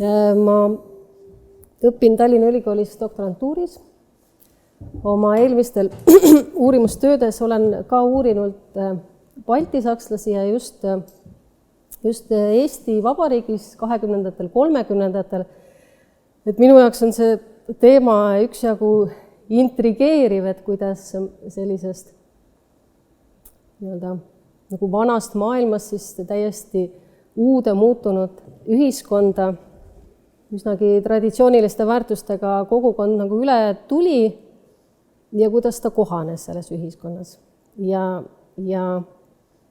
Ma õpin Tallinna Ülikoolis doktorantuuris. Oma eelmistel uurimustöödes olen ka uurinud baltisakslasi ja just Eesti Vabariigis 20. 30. Et minu jaoks on see teema üksjagu intrigeeriv, et kuidas sellisest nagu vanast maailmast siis täiesti uude muutunud ühiskonda, üsnagi traditsiooniliste väärtustega kogukond nagu üle tuli ja kuidas ta kohanes selles ühiskonnas. Ja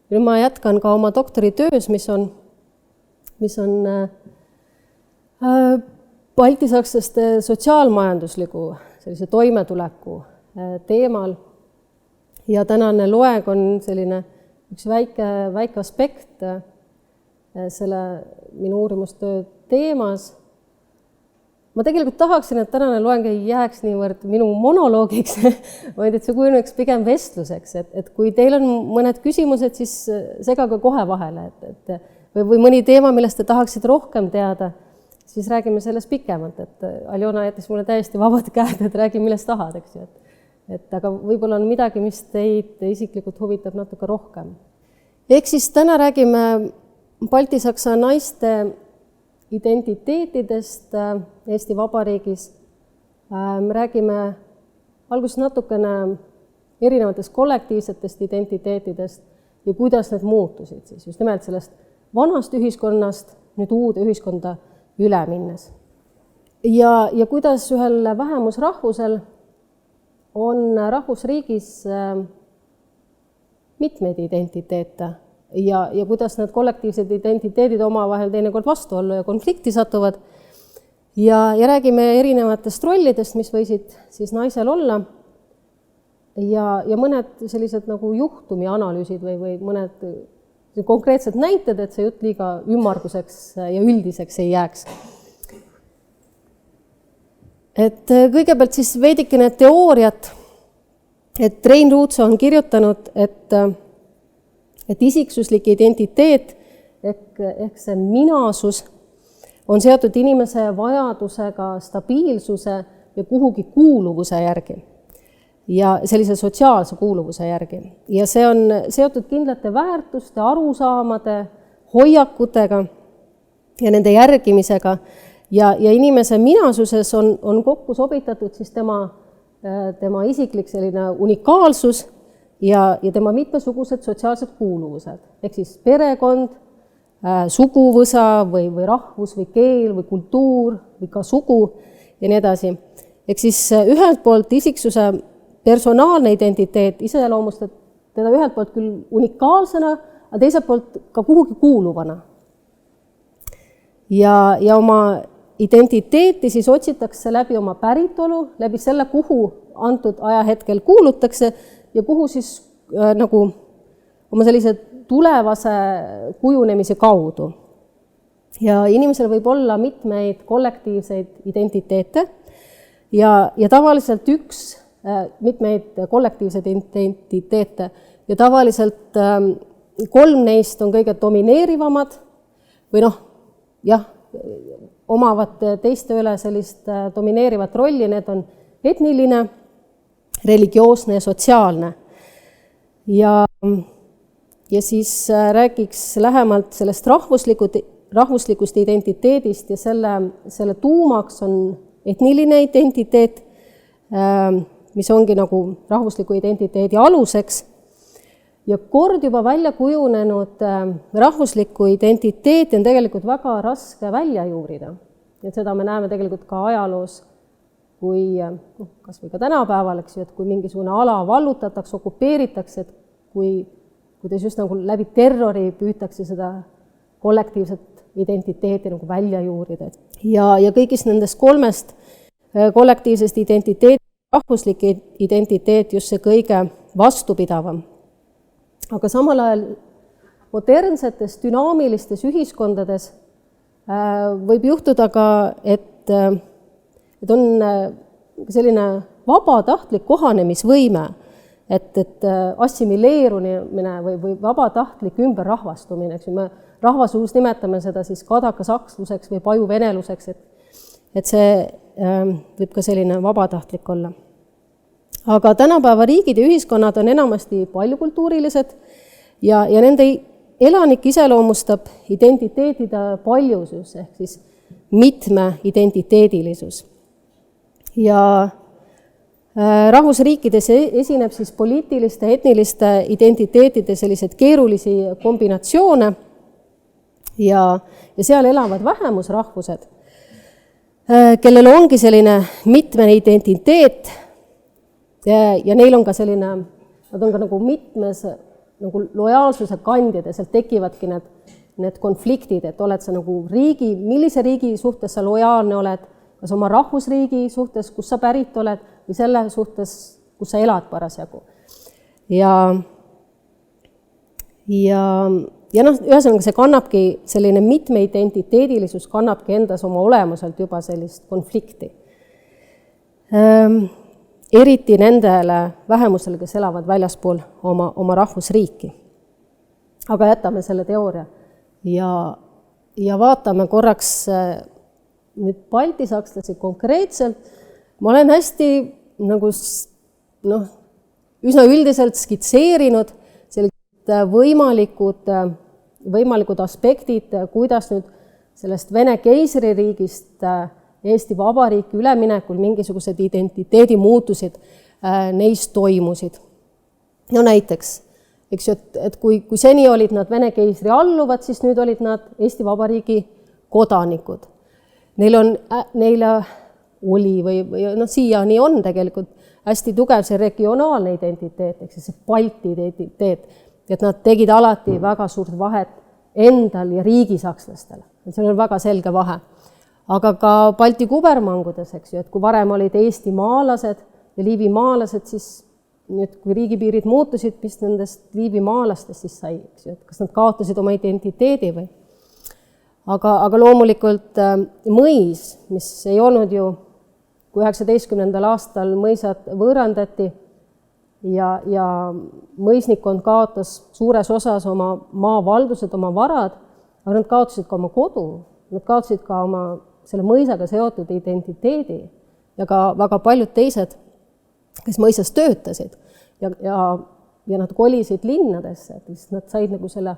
nüüd ma jätkan ka oma doktoritöös, mis on baltisakslaste sotsiaalmajandusliku sellise toimetuleku teemal. Ja tänane loeng on selline üks väike aspekt selle minu uurimustöö teemas. Ma tegelikult tahaksin, et tänane loeng ei jääks niivõrd minu monoloogiks, vaid et see kujuneks pigem vestluseks. Et kui teil on mõned küsimused, siis segage kohe vahele. Või mõni teema, millest te tahaksite rohkem teada, siis räägime sellest pikemalt. Et Aljona jättis mulle täiesti vabad käed, et räägi millest tahad, eks ju. Aga võib-olla on midagi, mis teid isiklikult huvitab natuke rohkem. Ehk siis täna räägime baltisaksa naiste identiteetidest Eesti Vabariigis. Me räägime alguses natukene erinevatest kollektiivsetest identiteetidest ja kuidas need muutusid siis just nimelt sellest vanast ühiskonnast nüüd uude ühiskonda üle minnes. Ja kuidas ühel vähemusrahvusel on rahvusriigis mitmeid identiteete ja kuidas need kollektiivsed identiteedid omavahel teinekord vastuollu ja konflikti satuvad. Ja räägime erinevatest rollidest, mis võisid siis naisel olla ja mõned sellised nagu juhtumi analüüsid või mõned konkreetsed näited, et see jutt liiga ümmarguseks ja üldiseks ei jääks. Et kõigepealt siis veidikene teooriat, et Rein Ruutso on kirjutanud, et isiksuslik identiteet ehk see minasus on seotud inimese vajadusega stabiilsuse ja kuhugi kuuluvuse järgi ja sellise sotsiaalse kuuluvuse järgi. Ja see on seotud kindlate väärtuste, arusaamade, hoiakutega ja nende järgimisega. Ja inimese minasuses on kokku sobitatud siis tema isiklik selline unikaalsus ja tema mitmesugused sotsiaalsed kuuluvused. Ehk siis perekond, suguvõsa või rahvus või keel või kultuur või ka sugu ja nii edasi. Ehk siis ühelt poolt isiksuse personaalne identiteet iseloomustab teda ühelt poolt küll unikaalsena, aga teiselt poolt ka kuhugi kuuluvana. Ja oma identiteeti siis otsitakse läbi oma päritolu, läbi selle, kuhu antud ajahetkel kuulutakse ja kuhu siis nagu oma sellise tulevase kujunemise kaudu. Ja inimesel võib olla mitmeid kollektiivseid identiteete ja tavaliselt mitmeid kollektiivseid identiteete ja tavaliselt 3 neist on kõige domineerivamad või omavad teiste üle sellist domineerivat rolli, need on etniline, religioosne ja sotsiaalne. Ja siis räägiks lähemalt sellest rahvuslikust identiteedist ja selle tuumaks on etniline identiteet, mis ongi nagu rahvusliku identiteedi aluseks. Ja kord juba välja kujunenud rahvuslikku identiteeti on tegelikult väga raske välja juurida. Ja seda me näeme tegelikult ka ajaloos, kui kas või ka tänapäeval, eks ju, et kui mingisugune ala vallutatakse, okupeeritakse, et kuidas just nagu läbi terrori püütakse seda kollektiivset identiteeti nagu välja juurida. Ja kõigist nendest 3 kollektiivsest identiteeti, rahvuslik identiteet just see kõige vastupidavam. Aga samal ajal modernsetes dünaamilistes ühiskondades võib juhtuda ka, et on selline vabatahtlik kohanemisvõime, et assimileerumine või vabatahtlik ümberrahvastumine, eks ju, me rahvasuus nimetame seda siis kadakasaksluseks või pajuveneluseks, et see võib ka selline vabatahtlik olla. Aga tänapäeva riigid ja ühiskonnad on enamasti paljukultuurilised ja nende elanik iseloomustab identiteetide paljusus ehk siis mitmeidentiteedilisus. Ja rahvusriikides esineb siis poliitiliste, etniliste identiteetide sellised keerulisi kombinatsioone ja seal elavad vähemusrahvused, kellel ongi selline mitmene identiteet ja neil on ka selline, nad on ka nagu mitmes nagu lojaalsuse kandjad ja sealt tekivadki need konfliktid, et oled sa nagu riigi, millise riigi suhtes sa lojaalne oled, kas oma rahvusriigi suhtes, kus sa pärit oled, või selle suhtes, kus sa elad parasjagu. Ja ühesõnaga see kannabki, selline mitmeidentiteedilisus kannabki endas oma olemuselt juba sellist konflikti. Eriti nendele vähemusele, kes elavad väljaspool oma rahvusriiki. Aga jätame selle teooria ja vaatame korraks nüüd baltisakslasi konkreetselt. Ma olen hästi nagu, üsna üldiselt skitseerinud sellised võimalikud aspektid, kuidas nüüd sellest Vene keisririigist Eesti Vabariiki üleminekul mingisugused identiteedimuutused neis toimusid. No näiteks, eks ju, et kui seni olid nad Vene keisri alluvad, siis nüüd olid nad Eesti Vabariigi kodanikud. Neile oli või siiani on tegelikult hästi tugev see regionaalne identiteet, ehk see Balti identiteet, et nad tegid alati väga suurt vahet endal ja riigisakslastel. Seal on väga selge vahe. Aga ka Balti kubermangudes, eks ju, et kui varem olid Eesti maalased ja Liivi maalased, siis nüüd, kui riigipiirid muutusid, mis nendest Liivi maalastest siis sai, eks ju, et kas nad kaotasid oma identiteedi või. Aga loomulikult mõis, mis ei olnud ju, kui 19. aastal mõisad võõrandati ja mõisnikkond kaotas suures osas oma maavaldused, oma varad, aga nad kaotasid ka oma kodu, nad kaotasid ka oma selle mõisaga seotud identiteedi ja ka väga paljud teised, kes mõisas töötasid ja nad kolisid linnadesse, et nad said nagu selle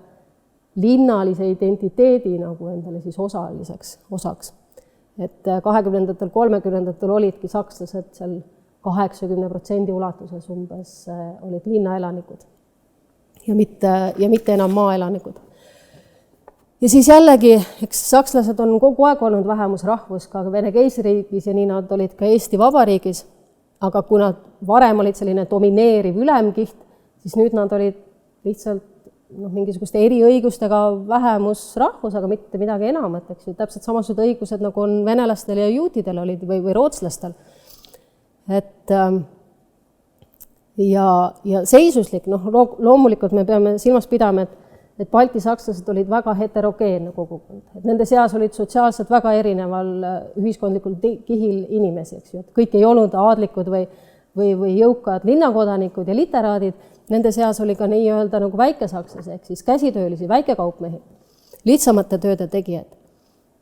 linnalise identiteedi nagu endale siis osaks. Et 20. 30. olidki sakslased seal 80% ulatuses umbes olid linnaelanikud ja mitte enam maaelanikud. Ja siis jällegi, eks sakslased on kogu aeg olnud vähemusrahvus ka Vene keisririigis ja nii nad olid ka Eesti Vabariigis, aga kui nad varem olid selline domineeriv ülemkiht, siis nüüd nad olid lihtsalt mingisuguste eriõigustega vähemusrahvus, aga mitte midagi enamat, eks ju, täpselt samasugused õigused, nagu on venelastel ja juutidel olid või rootslastel. Et ja seisuslik, loomulikult me peame silmas pidama, et Balti sakslased olid väga heterogeenne kogukond. Et nende seas olid sotsiaalselt väga erineval ühiskondlikul kihil inimesi, eks ju. Et kõik ei olnud aadlikud või jõukad linnakodanikud ja literaadid, nende seas oli ka nii-öelda nagu väikesakslasi, ehk siis käsitöölisi, väikekaupmehi, lihtsamate tööde tegijad.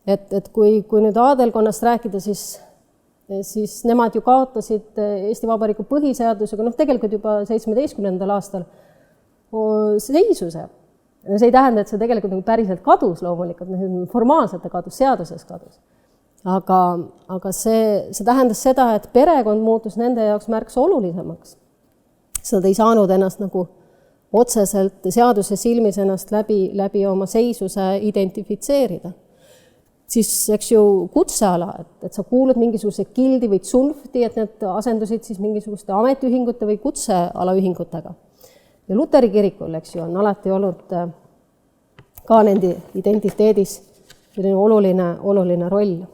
Et kui nüüd aadelkonnast rääkida, siis nemad ju kaotasid Eesti Vabariigi põhiseadusega, tegelikult juba 17. aastal seisuse. See ei tähenda, et see tegelikult nagu päriselt kadus loomulikult, formaalselt kadus, seaduses kadus. Aga see tähendas seda, et perekond muutus nende jaoks märksa olulisemaks. Nad ei saanud ennast nagu otseselt seaduse silmis ennast läbi oma seisuse identifitseerida. Siis, eks ju, kutseala, et sa kuulud mingisuguse gildi või tsunfti, et need asendusid siis mingisuguste ametiühingute või kutsealaühingutega. Ja Luteri kirikul, eks ju, on alati olnud ka nende identiteedis oluline roll.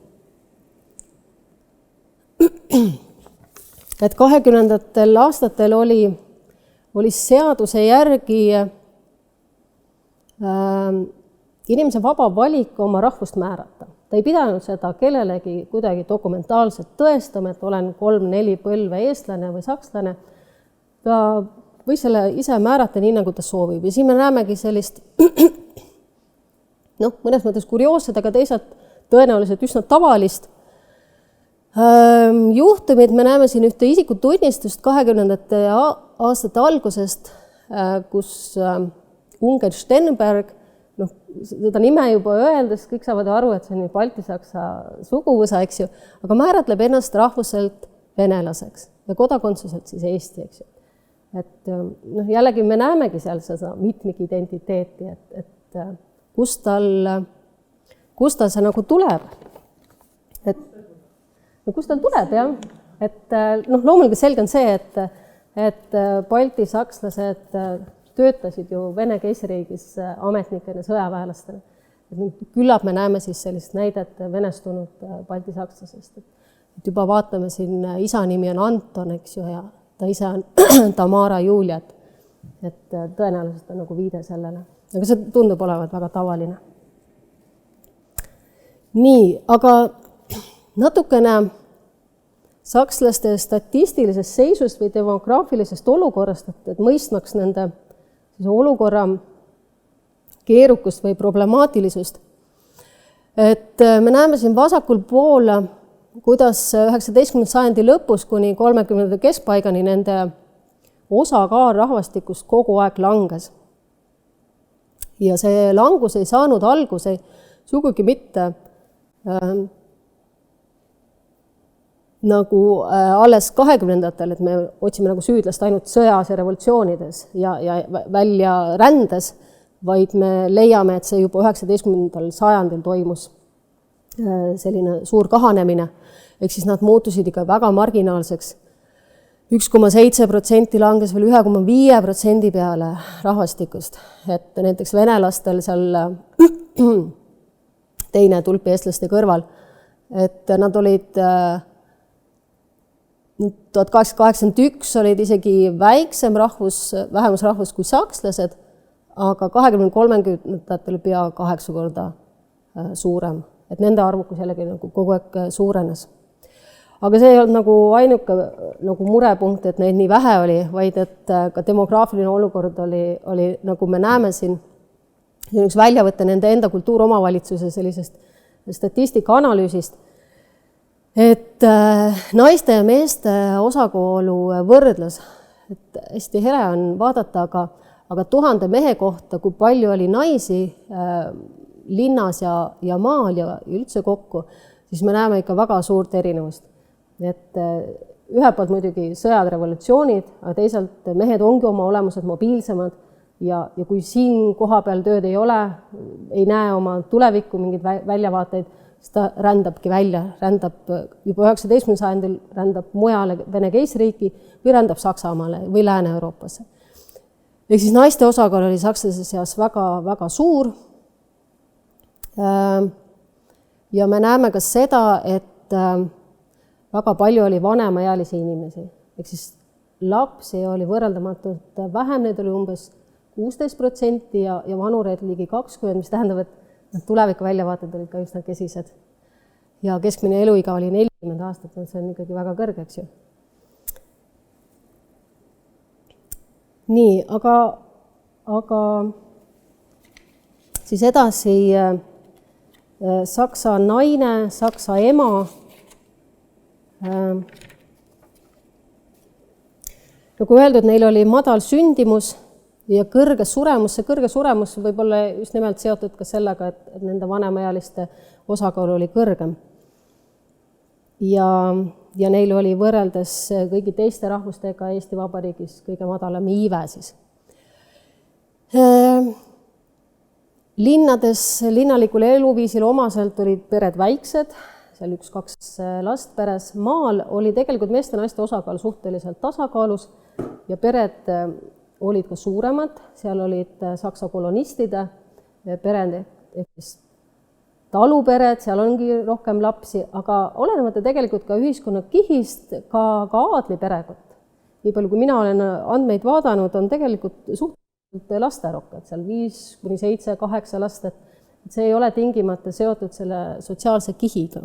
Et 20. aastatel oli seaduse järgi inimese vaba valik oma rahvust määrata. Ta ei pidanud seda kellelegi kuidagi dokumentaalselt tõestama, et olen 3-4 põlve eestlane või sakslane. Ta või selle ise määrata nii, nagu ta soovib. Ja siin me näemegi sellist mõnes mõttes kurioossed, aga teisalt tõenäoliselt üsna tavalist juhtumid. Me näeme siin ühte isikutunnistust 20. aastate algusest, kus Unger Stenberg, seda nime juba öeldes, kõik saavad aru, et see on baltisaksa suguvõsa, eks ju, aga määratleb ennast rahvuselt venelaseks ja kodakondsuselt siis Eesti, eks ju. Et jällegi me näemegi seal seda mitmikidentiteeti, et kust tal see nagu tuleb. Kust tal tuleb, jah. Et loomulikult selge on see, et baltisakslased töötasid ju Vene keisririigis ametnikena, sõjaväelastena. Küllap me näeme siis sellist näidet venestunud baltisakslasest. Et juba vaatame siin, isa nimi on Anton, eks ju, ja ta ise on Tamara Juliat. Et tõenäoliselt on nagu viide sellele. Aga see tundub olevat väga tavaline. Nii, aga natukene sakslaste statistilisest seisust või demograafilisest olukorrast, et mõistmaks nende olukorra keerukust või problemaatilisust. Et me näeme siin vasakul pool, kuidas 19. sajandi lõpus kuni 30. keskpaigani nende osakaal rahvastikust kogu aeg langes. Ja see langus ei saanud alguse sugugi mitte nagu alles 20-ndatel, et me otsime nagu süüdlast ainult sõjas ja revolutsioonides ja välja rändes, vaid me leiame, et see juba 19. sajandil toimus selline suur kahanemine. Ehk siis nad muutusid ikka väga marginaalseks. 1,7% langes veel 1,5% peale rahvastikust. Et näiteks venelastel seal teine tulp eestlaste kõrval, et nad olid 1881 olid isegi väiksem vähemusrahvus kui sakslased, aga 20-30-ndatel pea 8 korda suurem. Et nende arvukus jällegi nagu kogu aeg suurenes. Aga see ei olnud nagu ainuke nagu murepunkt, et neid nii vähe oli, vaid et ka demograafiline olukord oli nagu me näeme siin, üks väljavõte nende enda kultuuromavalitsuse sellisest statistika analüüsist, et naiste ja meeste osakaalu võrdlus, et hästi hele on vaadata, aga 1000 mehe kohta, kui palju oli naisi linnas ja maal ja üldse kokku, siis me näeme ikka väga suurt erinevust. Et ühelt poolt muidugi sõjad, revolutsioonid, aga teisalt mehed ongi oma olemused mobiilsemad ja kui siin koha peal tööd ei ole, ei näe oma tulevikku mingeid väljavaateid, siis ta rändabki välja, rändab juba 19. sajandil, rändab mujale Vene keisriiki või rändab Saksamaale või Lääne-Euroopasse. Ehk siis naiste osakaal oli sakslaste seas väga suur. Ja me näeme ka seda, et väga palju oli vanemaealisi inimesi. Ehk siis lapsi oli võrreldamatult vähem, neid oli umbes 16% ja vanureid ligi 20%, mis tähendab, et tuleviku väljavaated olid ka üsna kesised. Ja keskmine eluiga oli 40 aastat, see on ikkagi väga kõrge, eks ju. Nii, aga siis edasi saksa naine, saksa ema. Nagu öeldud, neil oli madal sündimus ja kõrge suremus. See kõrge suremus võib olla just nimelt seotud ka sellega, et nende vanemaealiste osakaal oli kõrgem. Ja neil oli võrreldes kõigi teiste rahvustega Eesti Vabariigis kõige madalam iive siis. Linnalikul eluviisil omaselt olid pered väiksed, seal 1-2 last peres. Maal oli tegelikult meeste ja naiste osakaal suhteliselt tasakaalus ja pered olid ka suuremad, seal olid saksa kolonistide pered, ehk talupered, seal ongi rohkem lapsi, aga olenemata tegelikult ka ühiskonna kihist, ka aadliperekond. Nii palju, kui mina olen andmeid vaadanud, on tegelikult suhteliselt lasterohked, seal 5 kuni 7, 8 last, et see ei ole tingimata seotud selle sotsiaalse kihiga.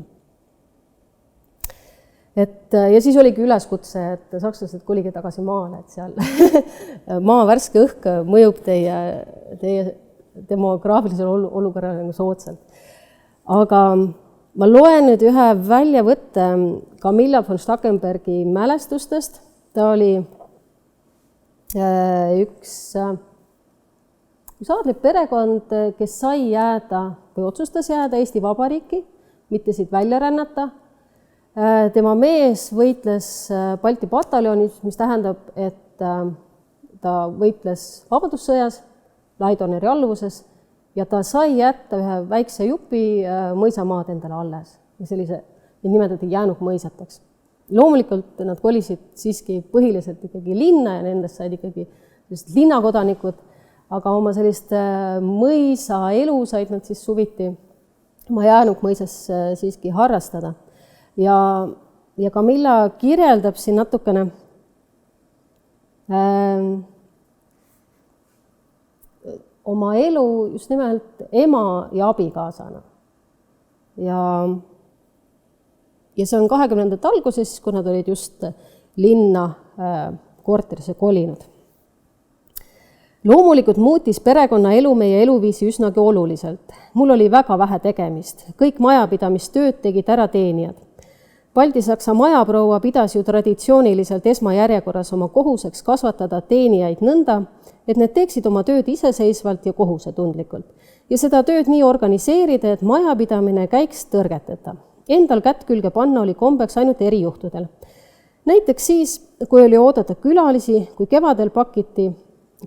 Ja siis oligi üleskutse, et sakslased kolige tagasi maale, et seal maa värske õhk mõjub teie demograafilisele olukorrale soodsalt. Aga ma loen nüüd ühe väljavõtte Camilla von Stackenbergi mälestustest. Ta oli üks aadlik perekond, kes sai jääda või otsustas jääda Eesti Vabariiki, mitte siit välja rännata. Tema mees võitles Balti pataljonis, mis tähendab, et ta võitles vabadussõjas Laidoneri alluvuses ja ta sai jätta ühe väikse jupi mõisamaad endale alles. Ja sellise nimetati jäänukmõisateks. Loomulikult nad kolisid siiski põhiliselt ikkagi linna ja nendest said ikkagi linnakodanikud, aga oma sellist mõisa elu said nad siis suviti oma jäänukmõisas siiski harrastada. Ja Camilla kirjeldab siin natukene oma elu just nimelt ema ja abikaasana. Ja see on 20. alguses, kui nad olid just linna korterisse kolinud. Loomulikult muutis perekonna elu meie eluviisi üsnagi oluliselt. Mul oli väga vähe tegemist. Kõik majapidamistööd tegid ära teenijad. Balti-Saksa majaproua pidas ju traditsiooniliselt esmajärjekorras oma kohuseks kasvatada teenijaid nõnda, et need teeksid oma tööd iseseisvalt ja kohusetundlikult. Ja seda tööd nii organiseerida, et majapidamine käiks tõrgeteta. Endal kätt külge panna oli kombeks ainult erijuhtudel. Näiteks siis, kui oli oodata külalisi, kui kevadel pakiti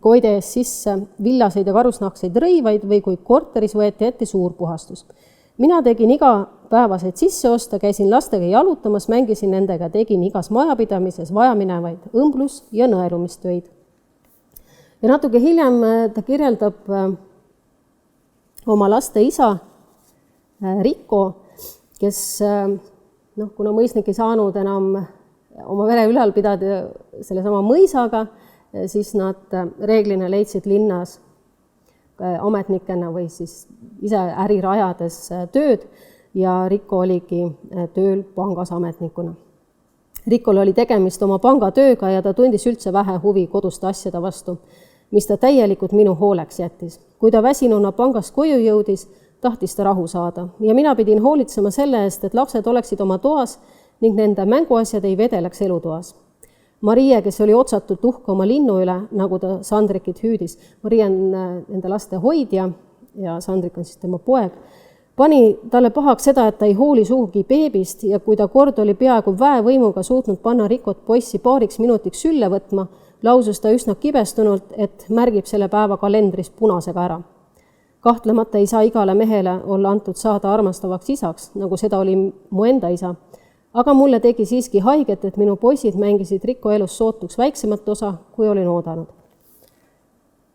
koide ees sisse villaseid ja karusnahkseid rõivaid või kui korteris võeti ette suur puhastus. Mina tegin igapäevaseid sisseosta, käisin lastega jalutamas, mängisin nendega, tegin igas majapidamises vajaminevaid õmblus- ja nõelumistöid. Ja natuke hiljem ta kirjeldab oma laste isa Rikko, kes, kuna mõisnik ei saanud enam oma vere ülal pidada sellesama mõisaga, siis nad reeglina leidsid linnas ametnikena või siis ise äri rajades tööd ja Rikko oligi tööl pangas ametnikuna. Rikkol oli tegemist oma pangatööga ja ta tundis üldse vähe huvi koduste asjade vastu, mis ta täielikult minu hooleks jättis. Kui ta väsinuna pangast koju jõudis, tahtis ta rahu saada ja mina pidin hoolitsema selle eest, et lapsed oleksid oma toas ning nende mänguasjad ei vedeleks elutoas. Marie, kes oli otsatult uhke oma linnu üle, nagu ta Sandrikit hüüdis, Marie on nende laste hoidja ja Sandrik on siis tema poeg, pani talle pahaks seda, et ta ei hooli sugugi beebist ja kui ta kord oli peaaegu väevõimuga suutnud panna Rikot poissi paariks minutiks sülle võtma, lausus ta üsna kibestunult, et märgib selle päeva kalendris punasega ära. Kahtlemata ei saa igale mehele olla antud saada armastavaks isaks, nagu seda oli mu enda isa. Aga mulle tegi siiski haiget, et minu poisid mängisid Rikko elus sootuks väiksemat osa, kui olin oodanud.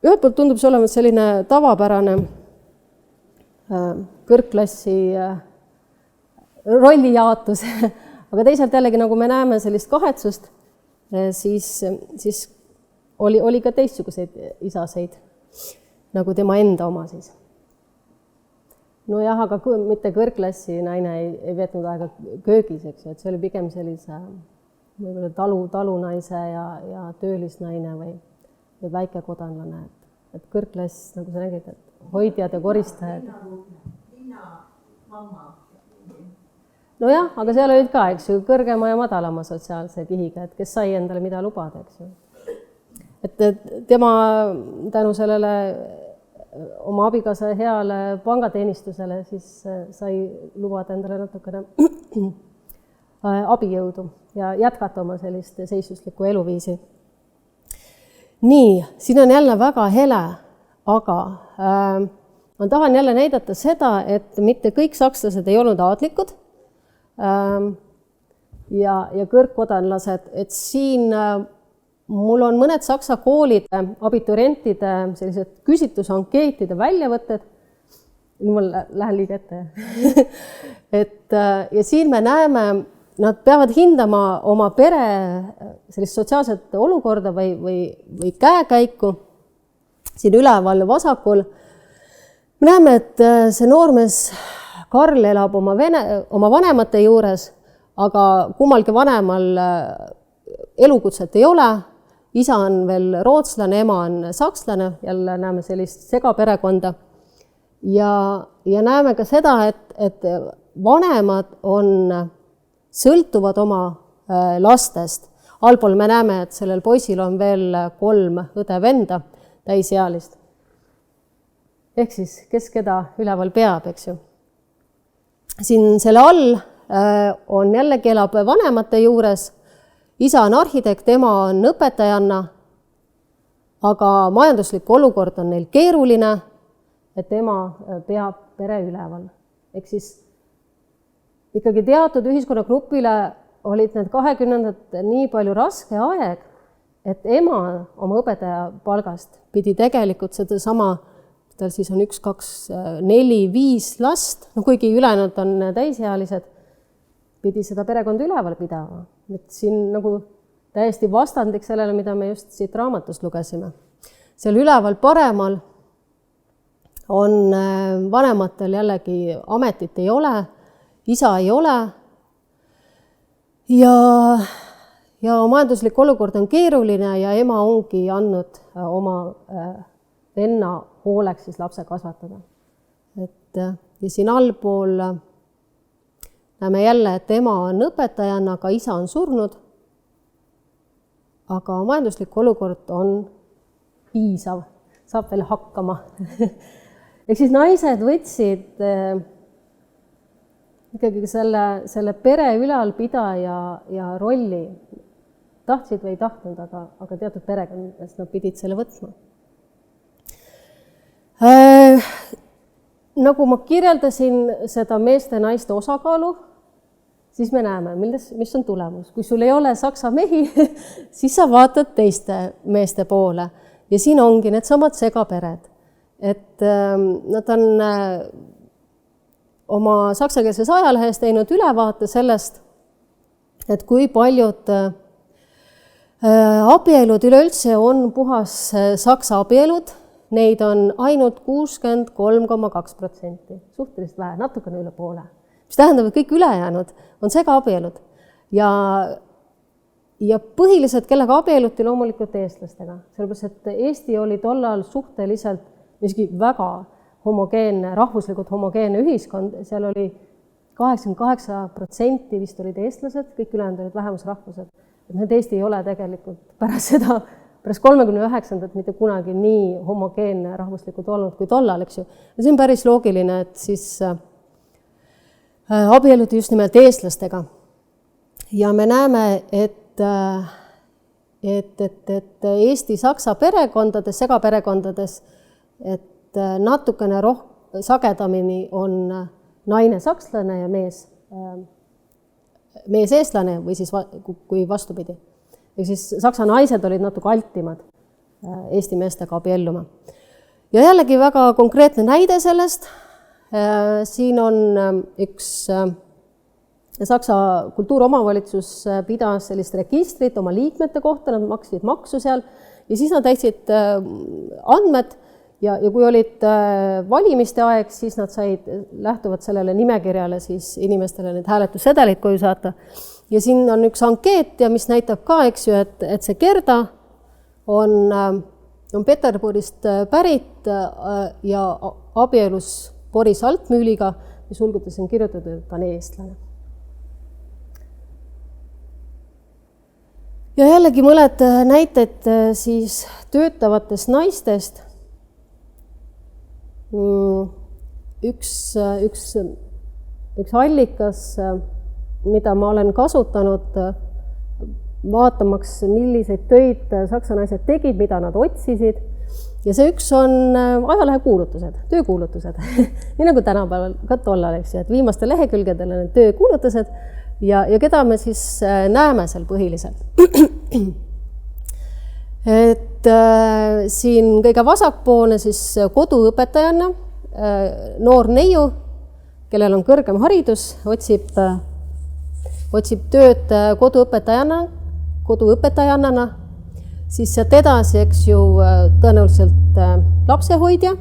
Ühelt poolt tundub see olema selline tavapärane kõrgklassi rollijaatus, aga teisalt jällegi, nagu me näeme sellist kahetsust, siis oli ka teistsuguseid isaseid, nagu tema enda oma siis. No jah, aga mitte kõrgklassi naine ei veetnud aega köögis, eks ju, et see oli pigem sellise võib-olla talunaise ja töölisnaine või väikekodanlane, et kõrgklass, nagu sa nägid, et hoidjad ja koristajad. No jah, aga seal olid ka, eks ju, kõrgema ja madalama sotsiaalse kihiga, et kes sai endale mida lubada, eks ju. Et tema tänu sellele oma abikaasa heale pangateenistusele siis sai lubada endale natukene abijõudu ja jätkata oma sellist seisuslikku eluviisi. Nii, siin on jälle väga hele, aga ma tahan jälle näidata seda, et mitte kõik sakslased ei olnud aadlikud ja kõrgkodanlased, et siin mul on mõned saksa koolide abiturientide sellised küsitlusankeetide väljavõtted. Ma lähen liiga ette. Ja siin me näeme, nad peavad hindama oma pere sellist sotsiaalset olukorda või käekäiku. Siin üleval vasakul me näeme, et see noormees Karl elab oma vanemate juures, aga kummalgi vanemal elukutset ei ole, isa on veel rootslane, ema on sakslane, jälle näeme sellist segaperekonda. Ja näeme ka seda, et vanemad sõltuvad oma lastest. Allpool me näeme, et sellel poisil on veel 3 õde-venda täisealist. Ehk siis, kes keda üleval peab, eks ju. Siin selle all on jällegi elab vanemate juures. Isa on arhitekt, ema on õpetajanna, aga majanduslik olukord on neil keeruline, et ema peab pere üleval. Ehk siis ikkagi teatud ühiskonnagrupile olid need 20-ndad nii palju raske aeg, et ema oma õpetaja palgast pidi tegelikult seda sama, tal siis on 1, 2, 4, 5 last, kuigi ülejäänud on täisealised, pidi seda perekonda üleval pidama. Et siin nagu täiesti vastandik sellele, mida me just siit raamatust lugesime. Seal üleval paremal on vanematel jällegi ametit ei ole, isa ei ole ja majanduslik olukord on keeruline ja ema ongi andnud oma venna hooleks siis lapse kasvatada. Ja siin allpool näeme jälle, et ema on õpetajana, aga isa on surnud, aga majanduslik olukord on piisav, saab veel hakkama. Ehk siis naised võtsid ikkagi selle pere ülalpidaja ja rolli, tahtsid või ei tahtnud, aga teatud perekondades nad pidid selle võtma. Nagu ma kirjeldasin seda meeste ja naiste osakaalu, siis me näeme, mis on tulemus. Kui sul ei ole saksa mehi, siis sa vaatad teiste meeste poole. Ja siin ongi need samad segapered. Et nad on oma saksakeelses ajalehes teinud ülevaate sellest, et kui paljud abielud üleüldse on puhas saksa abielud. Neid on ainult 63,2%, suhteliselt vähe, natukene üle poole. Mis tähendab, et kõik ülejäänud on segaabielud. Ja põhiliselt, kellega abielluti loomulikult eestlastega. Sellepärast, et Eesti oli tollal suhteliselt väga homogeenne, rahvuslikult homogeenne ühiskond. Seal oli 88% vist olid eestlased, kõik ülejäänud olid vähemusrahvused. Need Eesti ei ole tegelikult pärast seda, pärast 39. mitte kunagi nii homogeenne rahvuslikult olnud kui tollal, eks ju. Ja see on päris loogiline, et siis abielluti just nimelt eestlastega. Ja me näeme, et Eesti-Saksa perekondades, segaperekondades, et natukene sagedamini on naine sakslane ja mees eestlane või siis kui vastupidi. Ja siis saksa naised olid natuke altimad Eesti meestega abielluma. Ja jällegi väga konkreetne näide sellest. Siin on üks Saksa kultuuromavalitsus pidas sellist registrit oma liikmete kohta, nad maksid maksu seal ja siis nad täitsid andmed ja kui olid valimiste aeg, siis nad said lähtuvad sellele nimekirjale siis inimestele need hääletussedelid koju saata. Ja siin on üks ankeet ja mis näitab ka, eks ju, et see Gerda on Peterburist pärit ja abielus Boris Altmüüliga, mis hulgutes on kirjutatud, et ta on eestlane. Ja jällegi mõned näited siis töötavatest naistest. Üks allikas, mida ma olen kasutanud vaatamaks, milliseid töid saksa naised tegid, mida nad otsisid. Ja see üks on ajalehekuulutused, töökuulutused. Nii nagu tänapäeval ka tollal, eks ju, et viimaste lehekülgedel on töökuulutused ja keda me siis näeme seal põhiliselt. Et siin kõige vasakpoolne siis koduõpetajana noor neiu, kellel on kõrgem haridus, otsib tööd koduõpetajana, siis sealt edasi, eks ju, tõenäoliselt lapsehoidja,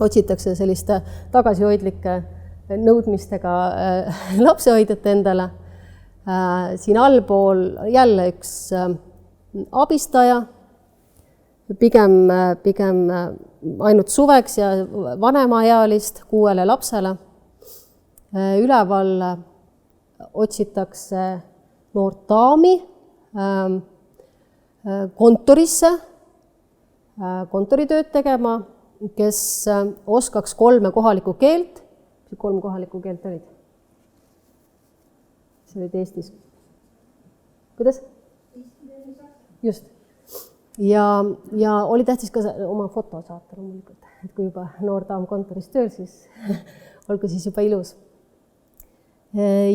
otsitakse selliste tagasihoidlike nõudmistega lapsehoidjat endale. Siin allpool jälle üks abistaja, pigem ainult suveks ja vanemaealist 6 lapsele. Üleval otsitakse noort daami kontoritööd tegema, kes oskaks 3 kohalikku keelt. 3 kohalikku keelt olid? See olid Eestis. Kuidas? Just. Ja oli tähtis ka oma foto saata loomulikult, et kui juba noor daam kontoris tööl, siis olgu siis juba ilus.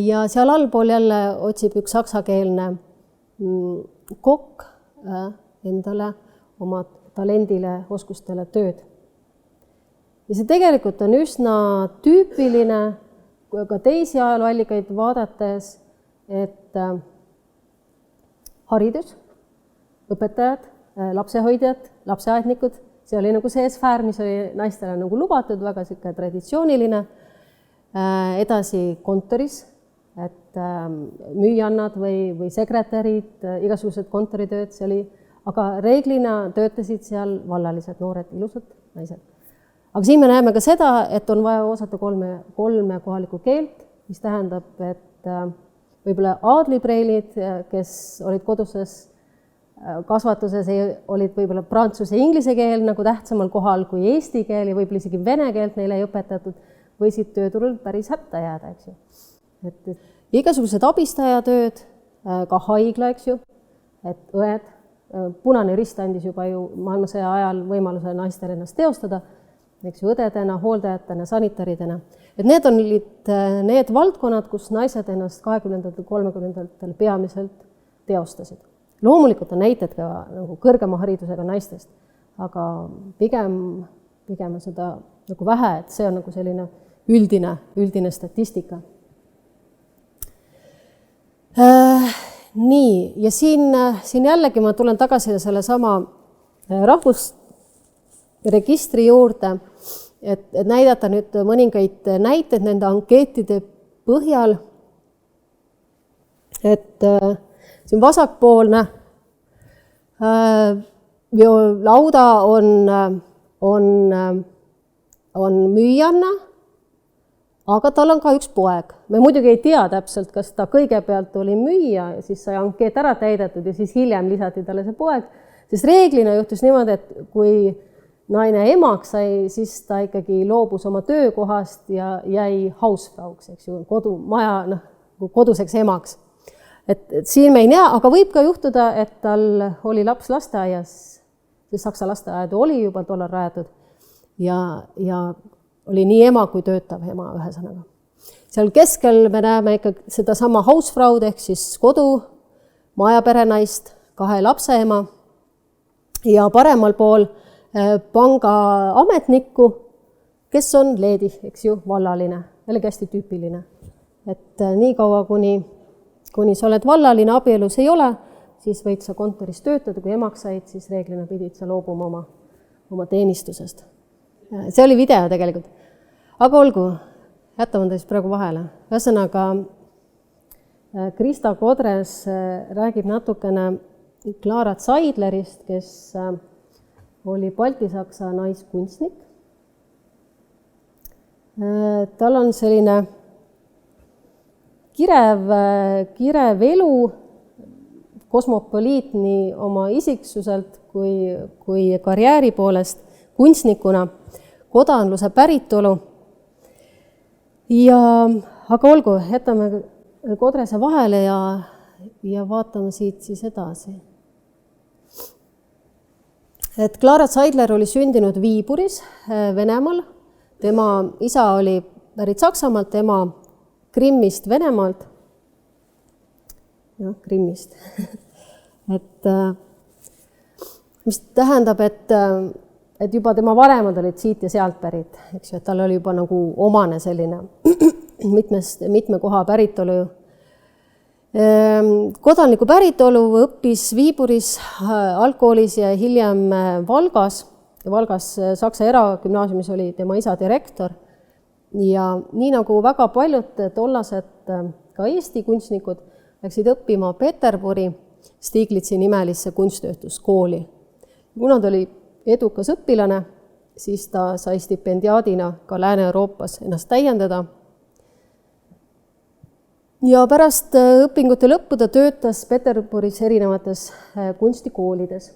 Ja seal allpool jälle otsib üks saksakeelne kokk endale oma talendile, oskustele tööd. Ja see tegelikult on üsna tüüpiline, kui ka teisi ajalooallikaid vaadates, et haridus, õpetajad, lapsehoidjad, lapseaednikud, see oli nagu see sfäär, mis oli naistele nagu lubatud, väga selline traditsiooniline. Edasi kontoris, et müüjannad või sekretärid, igasugused kontoritööd, see oli, aga reeglina töötasid seal vallalised, noored, ilusad naised. Aga siin me näeme ka seda, et on vaja osata 3 kohalikku keelt, mis tähendab, et võib-olla aadlipreilid, kes olid koduses kasvatuses, olid võib-olla prantsuse ja inglise keel nagu tähtsamal kohal kui eesti keel ja võib-olla isegi vene keelt neile ei õpetatud, võisid tööturul päris hätta jääda, eks ju. Et igasugused abistajatööd, ka haigla, eks ju, et õed, Punane Rist andis juba ju maailmasõja ajal võimaluse naistel ennast teostada, eks ju, õdedena, hooldajatena, sanitaridena. Et need on need valdkonnad, kus naised ennast 20. 30. peamiselt teostasid. Loomulikult on näited ka nagu kõrgema haridusega naistest, aga pigem on seda nagu vähe, et see on nagu selline üldine statistika. Nii, ja siin jällegi ma tulen tagasi selle sama rahvusregistri juurde, et näidata nüüd mõningaid näiteid nende ankeetide põhjal, et siin vasakpoolne lauda on müüjanna, aga tal on ka üks poeg. Me muidugi ei tea täpselt, kas ta kõigepealt oli müüja ja siis sai ankeet ära täidetud ja siis hiljem lisati talle see poeg, sest reeglina juhtus niimoodi, et kui naine emaks sai, siis ta ikkagi loobus oma töökohast ja jäi hausfrauks, eks ju, koduseks emaks. Et siin me ei näe, aga võib ka juhtuda, et tal oli laps lasteaias, sest saksa lasteaedu oli juba tollal rajatud ja oli nii ema kui töötav ema ühesõnaga. Seal keskel me näeme ikka seda sama hausfraud ehk siis kodu, majaperenaist, 2 lapse ema ja paremal pool panga ametnikku, kes on leedi, eks ju, vallaline, jällegi hästi tüüpiline. Et nii kaua, kuni sa oled vallaline, abielus ei ole, siis võid sa kontoris töötada, kui emaks said, siis reeglina pidid sa loobuma oma teenistusest. See oli video tegelikult. Aga olgu, jätame ta siis praegu vahele. Ühesõnaga, Krista Kodres räägib natukene Klara Zeidlerist, kes oli baltisaksa naiskunstnik. Tal on selline kirev elu, kosmopoliit nii oma isiksuselt kui karjääri poolest kunstnikuna, kodanluse päritolu. Aga olgu, jätame Kodrese vahele ja vaatame siit siis edasi. Et Klara Zeidler oli sündinud Viiburis Venemaal. Tema isa oli pärit Saksamaalt, tema Krimmist Venemaalt. Jah, Krimmist. Mis tähendab, et juba tema vanemad olid siit ja sealt pärit, eks ju, et tal oli juba nagu omane selline mitme koha päritolu. Kodanliku päritolu õppis Viiburis algkoolis ja hiljem Valgas. Valgas Saksa eragümnaasiumis oli tema isa direktor. ja nii nagu väga paljud tollased ka Eesti kunstnikud läksid õppima Peterburi Stiglitzi nimelisse kunsttööstuskooli. Kuna ta oli edukas õpilane, siis ta sai stipendiaadina ka Lääne-Euroopas ennast täiendada. Ja pärast õpingute lõppu ta töötas Peterburis erinevates kunstikoolides.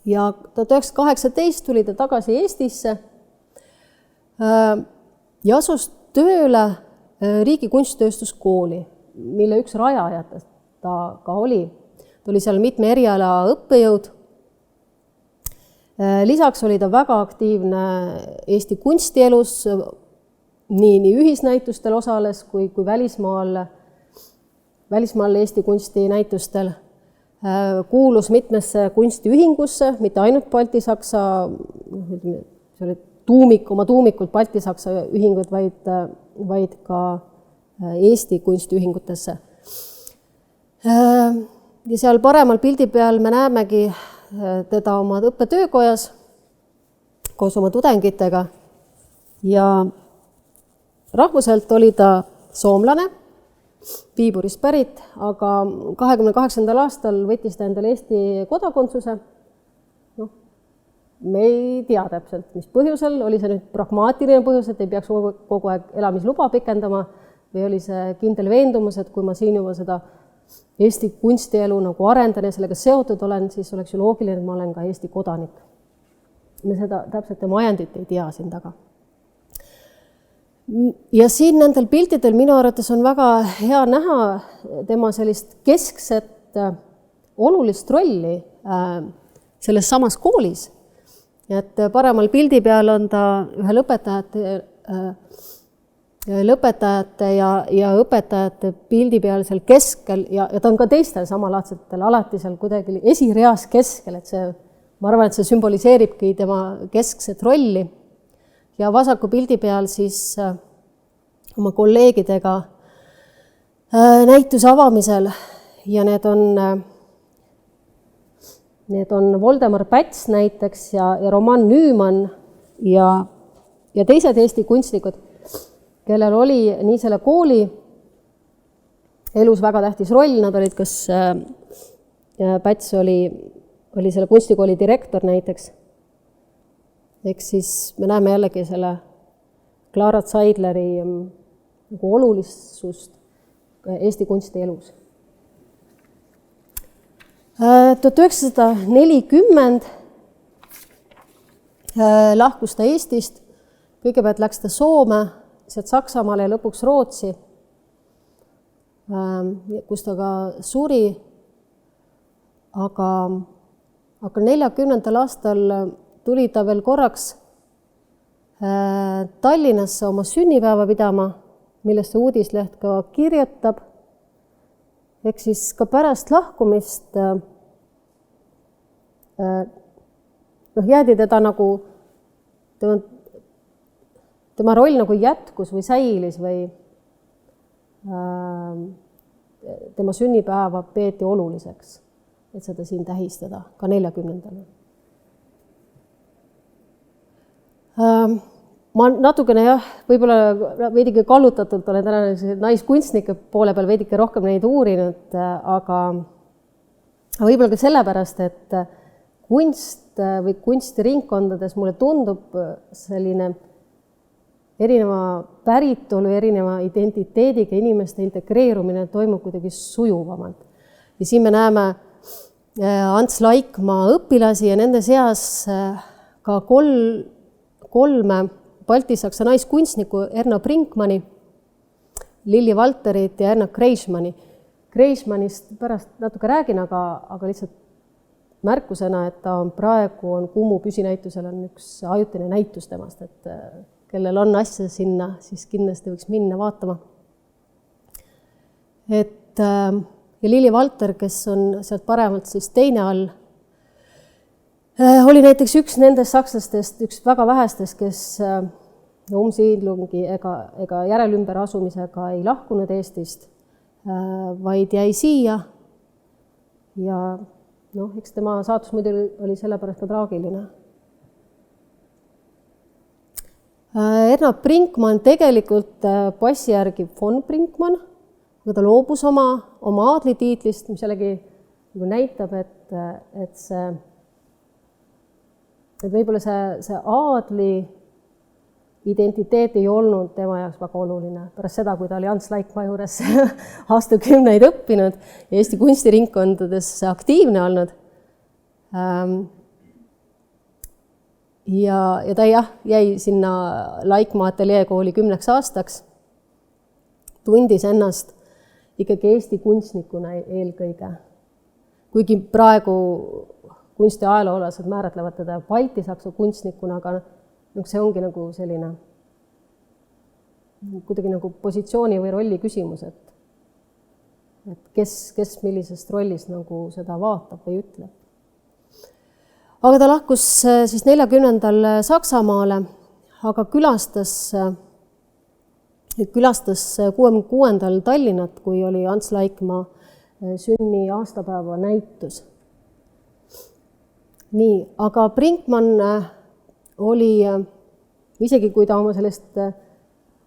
Ja 1918 tuli ta tagasi Eestisse ja asus tööle Riigi kunsttööstuskooli, mille üks rajajatest ta ka oli. Ta oli seal mitme eriala õppejõud. Lisaks oli ta väga aktiivne Eesti kunstielus, nii ühisnäitustel osales kui välismaal Eesti kunstinäitustel. Kuulus mitmesse kunstiühingusse, mitte ainult Balti-Saksa, see oli oma tuumikult Balti-Saksa ühingud, vaid ka Eesti kunstiühingutesse. Ja seal paremal pildi peal me näemegi teda oma õppetöökojas koos oma tudengitega ja rahvuselt oli ta soomlane, Viiburist pärit, aga 28. aastal võttis ta endale Eesti kodakondsuse. Me ei tea täpselt, mis põhjusel, oli see nüüd pragmaatiline põhjus, et ei peaks kogu aeg elamisluba pikendama või oli see kindel veendumus, et kui ma siin juba seda Eesti kunstielu nagu arendan ja sellega seotud olen, siis oleks ju loogiline, et ma olen ka Eesti kodanik. Me seda täpselt tema ajendit ei tea siin taga. Ja siin nendel piltidel minu arvates on väga hea näha tema sellist keskset olulist rolli selles samas koolis. Et paremal pildi peal on ta ühe lõpetajate ja õpetajate pildi peal seal keskel ja ta on ka teistel samalaadsetel alati seal kuidagi esireas keskel, et see, ma arvan, et see sümboliseeribki tema keskset rolli. Ja vasaku pildi peal siis oma kolleegidega näituse avamisel ja need on Voldemar Päts näiteks ja Roman Nüüman ja teised Eesti kunstnikud, kellel oli nii selle kooli elus väga tähtis roll, nad olid, kas Päts oli selle kunstikooli direktor näiteks. Ehk siis me näeme jällegi selle Clara Zeidleri nagu olulisust Eesti kunstielus. 1940 lahkus ta Eestist, kõigepealt läks ta Soome, sealt Saksamaale ja lõpuks Rootsi, kus ta ka suri, aga 40. aastal tuli ta veel korraks Tallinnasse oma sünnipäeva pidama, millest see uudisleht ka kirjutab. Ehk siis ka pärast lahkumist jäädi teda nagu, tema roll nagu jätkus või säilis või tema sünnipäeva peeti oluliseks, et seda siin tähistada ka 40. Ma natukene võib-olla veidike kallutatult olen täna naiskunstnike poole peal veidike rohkem neid uurinud, aga võib-olla ka sellepärast, et kunst või kunstiringkondades mulle tundub selline erineva päritolu, erineva identiteediga inimeste integreerumine toimub kuidagi sujuvamalt. Ja siin me näeme Ants Laikmaa õpilasi ja nende seas ka kolme Balti-Saksa naiskunstniku Erna Brinkmanni, Lilli Valterit ja Erna Kreismanni. Kreismannist pärast natuke räägin, aga lihtsalt märkusena, et ta praegu on Kumu püsinäitusel on üks ajutine näitus temast, et kellel on asja sinna, siis kindlasti võiks minna vaatama. Ja Lilli Valter, kes on sealt paremalt siis teine all, oli näiteks üks nendest sakslastest, üks väga vähestest, kes umsiidlungi ega järelümber asumisega ei lahkunud Eestist, vaid jäi siia. Ja eks tema saatus muidu oli sellepärast ka traagiline. Bernhard Brinkmann tegelikult passi järgi von Brinkmann, aga ta loobus oma aadlitiitlist, mis jällegi näitab, et võib-olla see aadli identiteet ei olnud tema jaoks väga oluline. Pärast seda, kui ta oli Ants Laikmaa juures aastakümneid õppinud ja Eesti kunstiringkondades aktiivne olnud. Ja ta jäi sinna Laikmaa ateljeekooli 10 aastaks, tundis ennast ikkagi Eesti kunstnikuna eelkõige. Kuigi praegu kunstiajaloolased määratlevad teda baltisaksa kunstnikuna, aga see ongi nagu selline kuidagi nagu positsiooni või rolli küsimus, et kes millisest rollist nagu seda vaatab või ütleb. Aga ta lahkus siis 40. Saksamaale, aga külastas 66. Tallinnat, kui oli Ants Laikmaa sünni aastapäeva näitus. Nii, aga Brinkmann oli, isegi kui ta oma sellest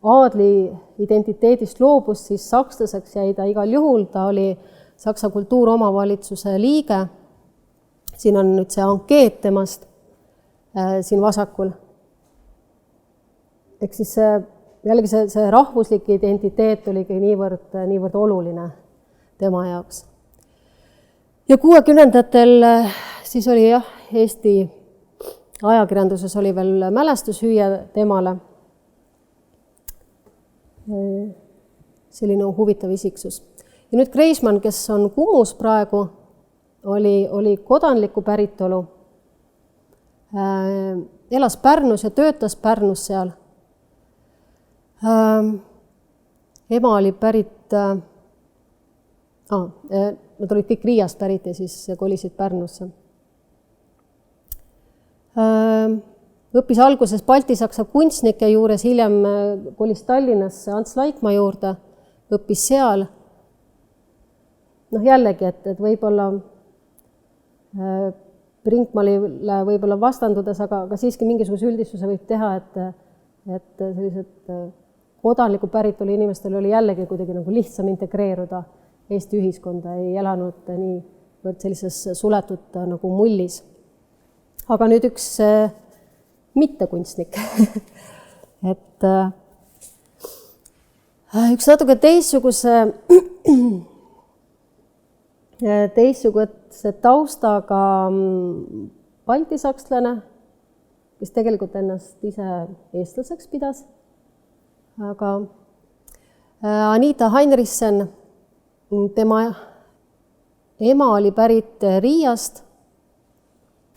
aadli identiteedist loobus, siis sakslaseks jäi ta igal juhul, ta oli Saksa kultuuromavalitsuse liige. Siin on nüüd see ankeet temast siin vasakul. Ehk siis jällegi see rahvuslik identiteet oligi niivõrd oluline tema jaoks. Ja 60-ndatel siis oli Eesti ajakirjanduses oli veel mälestushüüe temale. Selline huvitav isiksus. Ja nüüd Kreismann, kes on Kumus praegu, oli kodanliku päritolu. Elas Pärnus ja töötas Pärnus seal. Ema oli pärit, nad olid kõik Riiast pärit ja siis kolisid Pärnusse. Õppis alguses baltisaksa kunstnike juures, hiljem kolis Tallinnasse Ants Laikmaa juurde, õppis seal. Jällegi, et võib-olla Brinkmannile võib-olla vastandudes, aga siiski mingisuguse üldistuse võib teha, et sellised kodanliku päritolu inimestel oli jällegi kuidagi nagu lihtsam integreeruda Eesti ühiskonda, ei elanud nii sellises suletud nagu mullis. Aga nüüd üks mittekunstnik. Et üks natuke teistsuguse taustaga baltisakslane, kes tegelikult ennast ise eestlaseks pidas. Aga Anita Heinrichsen, tema ema oli pärit Riiast,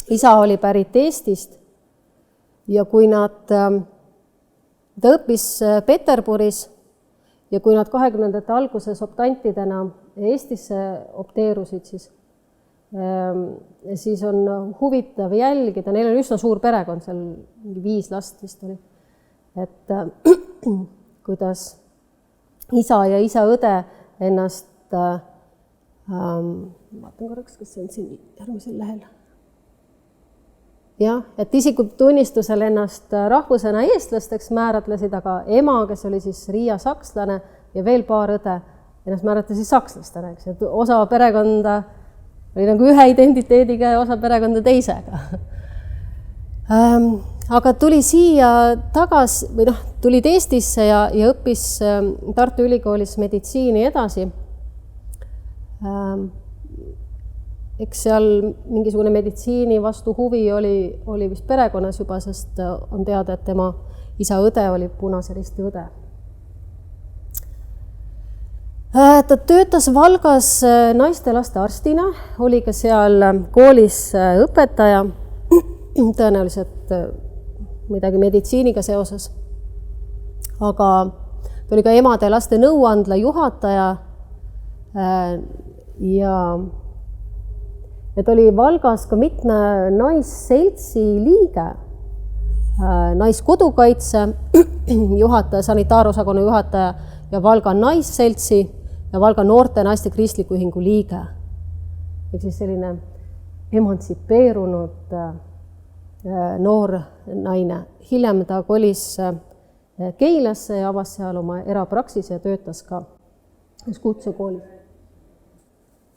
isa oli pärit Eestist ja kui ta õppis Peterburis ja kui nad 20. alguses optantidena Eestisse opteerusid, siis on huvitav jälgida, neil on üsna suur perekond, seal 5 last vist oli, et kuidas isa ja isa õde ennast, vaatan korraks, kas see on siin järgmisel lehel. Jah, et isikutunnistusel ennast rahvusena eestlasteks määratlesid, aga ema, kes oli siis Riia sakslane ja veel paar õde, ennast määratlesid sakslastena, eks, et osa perekonda oli nagu ühe identiteediga ja osa perekonda teisega. Aga tuli siia tagasi, või tulid Eestisse ja õppis Tartu Ülikoolis meditsiini edasi. Eks seal mingisugune meditsiini vastu huvi oli vist perekonnas juba, sest on teada, et tema isa õde oli Punase Risti õde. Ta töötas Valgas naiste laste arstina, oli ka seal koolis õpetaja, tõenäoliselt midagi meditsiiniga seoses. Aga ta oli ka emade ja laste nõuandla juhataja ja ta oli Valgas ka mitme naisseltsi liige, naiskodukaitse juhataja, sanitaarosakonna juhataja ja Valga naisseltsi ja Valga noorte naiste kristliku ühingu liige. Ehk siis selline emantsipeerunud noor naine. Hiljem ta kolis Keilasse ja avas seal oma erapraksise ja töötas ka kutsekoolis.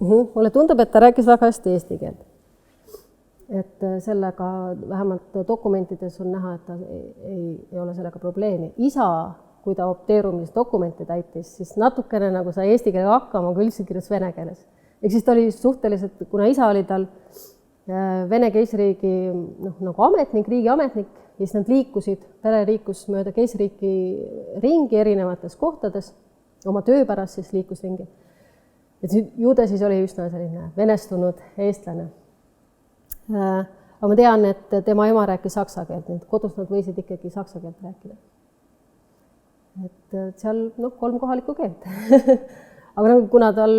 Mulle tundub, et ta rääkis väga hästi eesti keelt. Et sellega vähemalt dokumentides on näha, et ta ei ole sellega probleemi. Isa, kui ta opteerumisdokumente täitis, siis natukene nagu sai eesti keelega hakkama, kui üldse kirjutas vene keeles. Ehk siis ta oli suhteliselt, kuna isa oli tal Vene keisriigi nagu ametnik, riigiametnik, siis nad liikusid, pere liikus mööda keisriiki ringi erinevates kohtades, oma töö pärast siis liikus ringi. Et ju ta siis oli üsna selline venestunud eestlane. Aga ma tean, et tema ema rääkis saksa keelt, nii et kodus nad võisid ikkagi saksa keelt rääkida. Et seal 3 kohalikku keelt. Aga kuna tal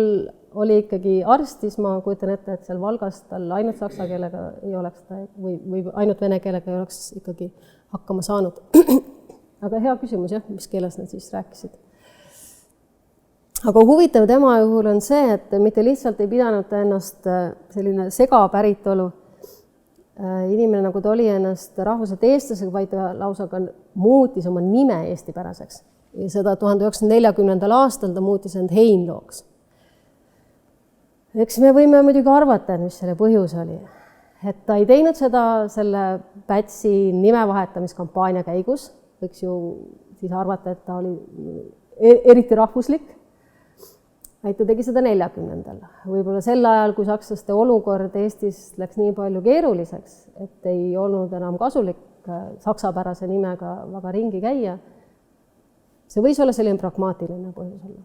oli ikkagi arst, siis ma kujutan ette, et seal Valgas tal ainult saksa keelega ei oleks ta, või ainult vene keelega ei oleks ikkagi hakkama saanud. Aga hea küsimus, jah, mis keeles nad siis rääkisid. Aga huvitav tema juhul on see, et mitte lihtsalt ei pidanud ta ennast selline segapäritolu inimene, nagu ta oli ennast rahvuselt eestlasega, vaid ta lausa ka muutis oma nime eestipäraseks. Ja seda 1940. aastal ta muutis end Heinlooks. Eks me võime muidugi arvata, mis selle põhjus oli. Et ta ei teinud seda selle Pätsi nimevahetamise käigus. Võiks ju siis arvata, et ta oli eriti rahvuslik. Vaid ta tegi seda 40. Võib-olla sel ajal, kui sakslaste olukord Eestis läks nii palju keeruliseks, et ei olnud enam kasulik saksapärase nimega väga ringi käia, see võis olla selline pragmaatiline põhjus olla.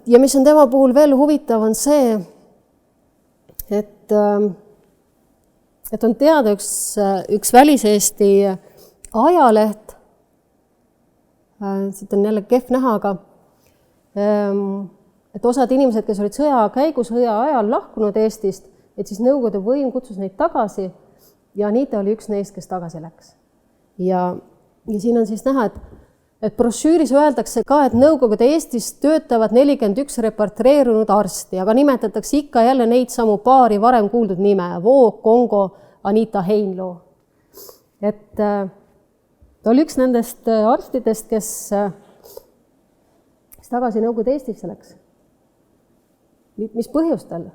Ja mis on tema puhul veel huvitav, on see, et on teada üks väliseesti ajaleht, siit on jälle kehv näha, aga et osad inimesed, kes olid sõja käigus, sõja ajal lahkunud Eestist, et siis Nõukogude võim kutsus neid tagasi ja Anita oli üks neist, kes tagasi läks. Ja siin on siis näha, et brošüüris öeldakse ka, et Nõukogude Eestis töötavad 41 repartreerunud arsti, aga nimetatakse ikka jälle neid samu paari varem kuuldud nime, Voog, Kongo, Anita Heinloo. Et ta oli üks nendest arstidest, kes tagasi Nõukogude Eestisse läks. Mis põhjustel?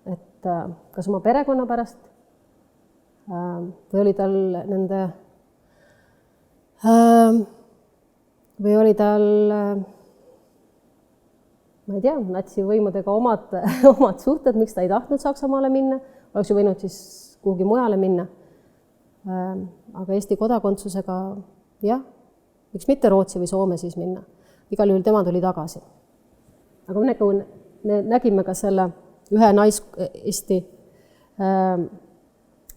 Et kas oma perekonna pärast või oli tal nende või oli tal, ma ei tea, natsivõimudega omad suhted, miks ta ei tahtnud Saksamaale minna, oleks ju võinud siis kuhugi mujale minna. Aga Eesti kodakondsusega, jah, miks mitte Rootsi või Soome siis minna. Igal juhul tema tuli tagasi. Aga me nägime ka selle ühe Eesti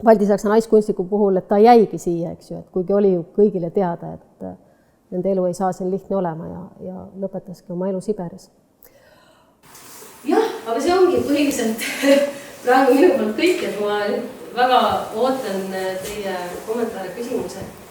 Balti-Saksa naiskunstniku puhul, et ta jäigi siia, eks ju, et kuigi oli ju kõigile teada, et nende elu ei saa siin lihtne olema ja lõpetaski oma elu Siberis. Jah, aga see ongi põhiliselt praegu minu poolt kõik, et ma väga ootan teie kommentaare, küsimused.